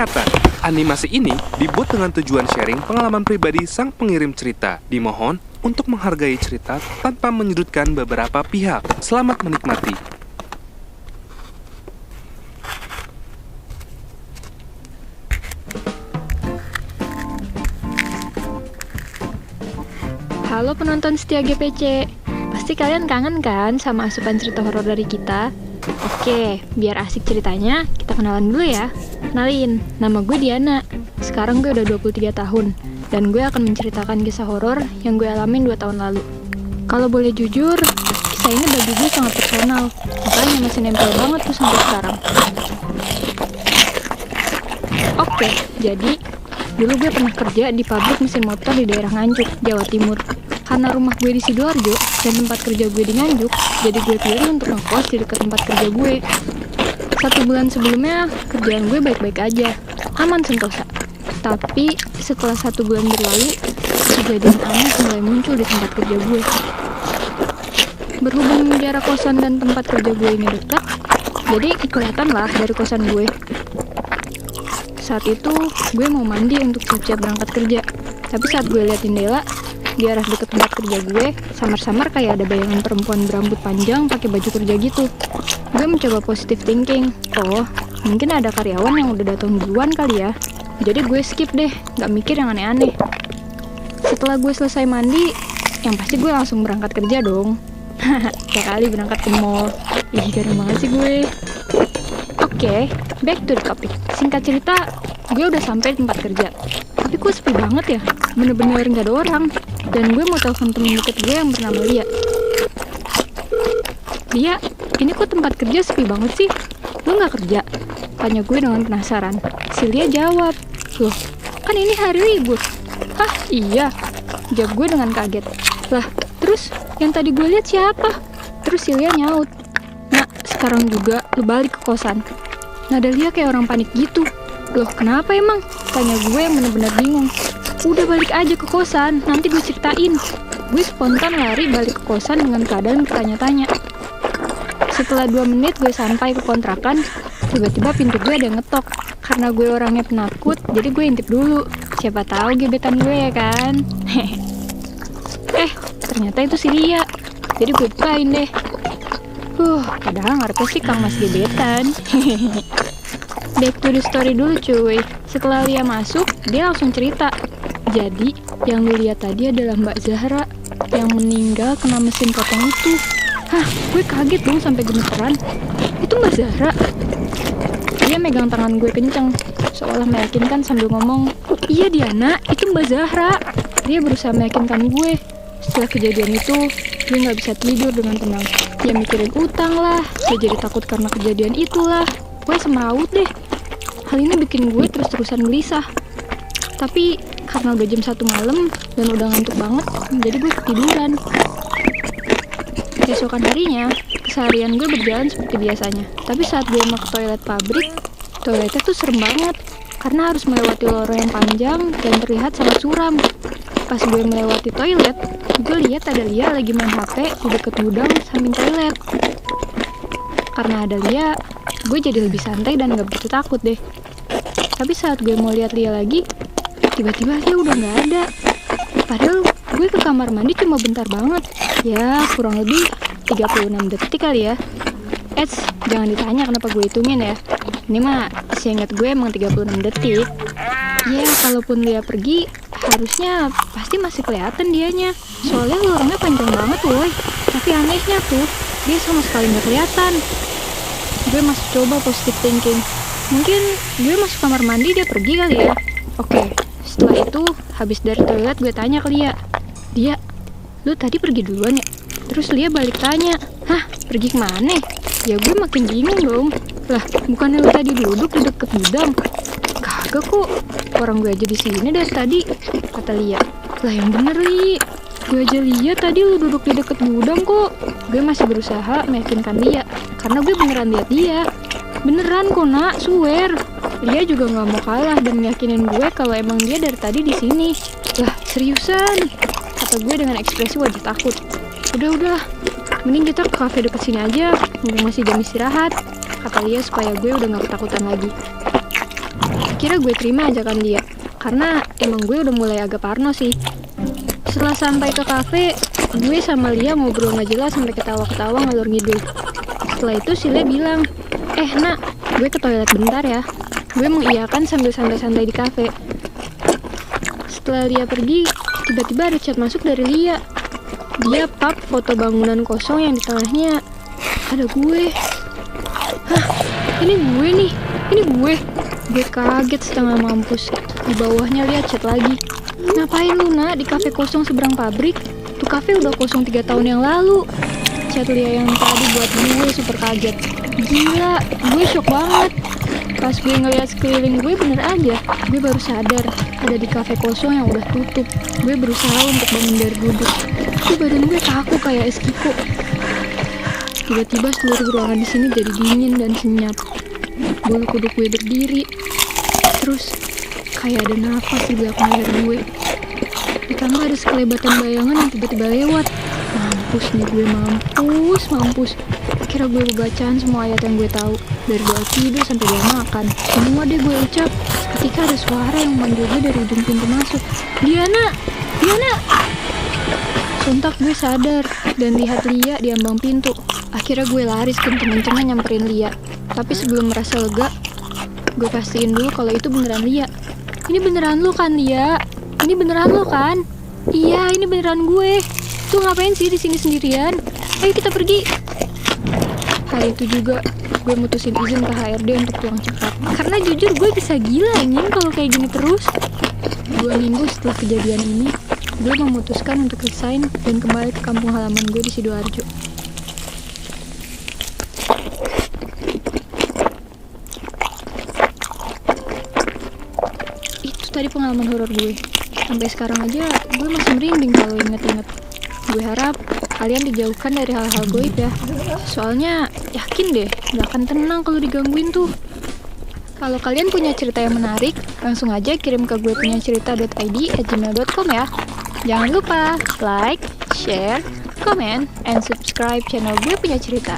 Peringatan, animasi ini dibuat dengan tujuan sharing pengalaman pribadi sang pengirim cerita. Dimohon untuk menghargai cerita tanpa menyudutkan beberapa pihak. Selamat menikmati. Halo penonton setia GPC, pasti kalian kangen kan sama asupan cerita horor dari kita? Oke, biar asik ceritanya, kita kenalan dulu ya. Kenalin, nama gue Diana. Sekarang gue udah 23 tahun, dan gue akan menceritakan kisah horor yang gue alamin 2 tahun lalu. Kalau boleh jujur, kisah ini bagi gue sangat personal, makanya masih nempel banget tuh sampai sekarang. Oke, jadi dulu gue pernah kerja di pabrik mesin motor di daerah Nganjuk, Jawa Timur. Karena rumah gue di Sidoarjo dan tempat kerja gue di Nganjuk, jadi gue pilih untuk ngekos di dekat tempat kerja gue. 1 bulan sebelumnya, kerjaan gue baik-baik aja, aman sentosa. Tapi setelah 1 bulan berlalu, kejadian aneh mulai muncul di tempat kerja gue. Berhubung jarak kosan dan tempat kerja gue ini dekat, jadi kelihatan lah dari kosan gue. Saat itu, gue mau mandi untuk siap-siap berangkat kerja. Tapi saat gue lihat jendela, di arah dekat tempat kerja gue, samar-samar kayak ada bayangan perempuan berambut panjang pakai baju kerja gitu. Gue mencoba positive thinking. Oh, mungkin ada karyawan yang udah datang duluan kali ya. Jadi gue skip deh, gak mikir yang aneh-aneh. Setelah gue selesai mandi, yang pasti gue langsung berangkat kerja dong. Kayak kali berangkat ke mall. Ih, garing banget sih gue. Oke, back to the topic. Singkat cerita, gue udah sampai di tempat kerja. Tapi kok sepi banget ya, bener-bener gak ada orang. Dan gue mau telepon temen deket gue yang bernama Lia. Lia, ini kok tempat kerja sepi banget sih? Lo gak kerja? Tanya gue dengan penasaran. Si Lia jawab, loh, kan ini hari libur. Hah, iya? Jawab gue dengan kaget. Lah, terus yang tadi gue lihat siapa? Terus si Lia nyaut, nah, sekarang juga lo balik ke kosan. Nada Lia kayak orang panik gitu. Loh, kenapa emang? Tanya gue yang bener-bener bingung. Udah balik aja ke kosan, nanti gue ceritain. Gue spontan lari balik ke kosan dengan keadaan bertanya-tanya. Setelah 2 menit gue sampai ke kontrakan, tiba-tiba pintu gue ada yang ngetok. Karena gue orangnya penakut, jadi gue intip dulu. Siapa tahu gebetan gue ya kan? Ternyata itu si Lia. Jadi gue bukain deh. Padahal ngarepnya sih Kang Mas gebetan. Back to the story dulu cuy. Setelah Lia masuk, dia langsung cerita. Jadi, yang lu lihat tadi adalah Mbak Zahra yang meninggal kena mesin potong itu. Hah, gue kaget dong sampai gemeteran. Itu Mbak Zahra? Dia megang tangan gue kenceng, seolah meyakinkan sambil ngomong, iya Diana, itu Mbak Zahra. Dia berusaha meyakinkan gue. Setelah kejadian itu, gue gak bisa tidur dengan tenang. Dia mikirin utang lah, dia jadi takut karena kejadian itulah. Gue semrawut deh. Hal ini bikin gue terus-terusan gelisah. Tapi karena udah jam 1 malam dan udah ngantuk banget, jadi gue ketiduran. Keesokan harinya, keseharian gue berjalan seperti biasanya. Tapi saat gue mau ke toilet pabrik, toiletnya tuh serem banget. Karena harus melewati lorong yang panjang dan terlihat sangat suram. Pas gue melewati toilet, gue lihat ada Lia lagi main HP di deket gudang samping toilet. Karena ada Lia, gue jadi lebih santai dan gak begitu takut deh. Tapi saat gue mau lihat Lia lagi, tiba-tiba dia udah gak ada. Padahal gue ke kamar mandi cuma bentar banget. Ya, kurang lebih 36 detik kali ya. Jangan ditanya kenapa gue hitungin ya. Ini mah, seingat gue emang 36 detik. Ya, kalaupun Lia pergi, harusnya pasti masih kelihatan dianya. Soalnya lorongnya panjang banget woy. Tapi anehnya tuh, dia sama sekali gak kelihatan. Gue masih coba positive thinking. Mungkin gue masuk kamar mandi, dia pergi kali ya. Oke, setelah itu habis dari toilet gue tanya ke Lia. Dia, lu tadi pergi duluan ya? Terus Lia balik tanya, hah, pergi kemana? Ya gue makin bingung dong. Lah, bukannya lu tadi duduk di deket gudang? Kagak kok, orang gue aja di sini dari tadi, kata Lia. Lah yang bener Li, gue aja lihat tadi lu duduk di deket gudang kok. Gue masih berusaha meyakinkan Lia, karena gue beneran lihat dia. Beneran kok nak, swear. Lia juga nggak mau kalah dan meyakinin gue kalau emang dia dari tadi di sini. Lah seriusan, kata gue dengan ekspresi wajah takut. Udah, mending kita ke kafe deket sini aja, mumpung masih jam istirahat, kata Lia supaya gue udah nggak ketakutan lagi. Akhirnya gue terima ajakan dia, karena emang gue udah mulai agak parno sih. Setelah sampai ke kafe, gue sama Lia ngobrol gak jelas sampai ketawa-ketawa ngalur ngidul. Setelah itu si Lia bilang, nak, gue ke toilet bentar ya. Gue mengiyakan sambil santai-santai di kafe. Setelah Lia pergi, tiba-tiba ada chat masuk dari Lia. Dia pap foto bangunan kosong yang di tengahnya ada gue. Hah, ini gue nih, ini gue. Gue kaget setengah mampus. Di bawahnya Lia chat lagi. Ngapain lu nak di kafe kosong seberang pabrik? Tuh kafe udah kosong 3 tahun yang lalu. Chat Lia yang tadi buat gue super kaget. Gila, gue shock banget. Pas gue ngeliat sekeliling gue bener aja. Gue baru sadar ada di kafe kosong yang udah tutup. Gue berusaha untuk bangun dari duduk. Tapi badan gue kaku kayak es kiko. Tiba-tiba seluruh ruangan di sini jadi dingin dan senyap. Bulu kuduk gue berdiri. Terus kayak ada nafas di belakang leher gue. Ditambah ada sekelebatan bayangan yang tiba-tiba lewat. Mampus nih gue, mampus. Kira gue bacaan semua ayat yang gue tahu. Dari doa tidur sampai doa makan. Semua deh gue ucap. Ketika ada suara yang memanggil gue dari ujung pintu masuk. Diana! Sontak gue sadar dan lihat Lia di ambang pintu. Akhirnya gue lari kenceng-kencengnya nyamperin Lia. Tapi sebelum merasa lega, gue pastiin dulu kalau itu beneran Lia. Ini beneran lo kan, Lia? Ini beneran lo kan? Iya, ini beneran gue. Tuh ngapain sih di sini sendirian? Ayo kita pergi. Hari itu juga gue mutusin izin ke HRD untuk pulang cepat. Karena jujur gue bisa gila anjing kalau kayak gini terus. 2 minggu setelah kejadian ini, gue memutuskan untuk resign dan kembali ke kampung halaman gue di Sidoarjo. Itu tadi pengalaman horor gue. Sampai sekarang aja gue masih merinding kalau inget-inget. Gue harap kalian dijauhkan dari hal-hal goib ya. Soalnya yakin deh gak akan tenang kalau digangguin tuh. Kalau kalian punya cerita yang menarik, langsung aja kirim ke gue punya cerita.id@gmail.com ya. Jangan lupa like, share, comment, and subscribe channel gue punya cerita.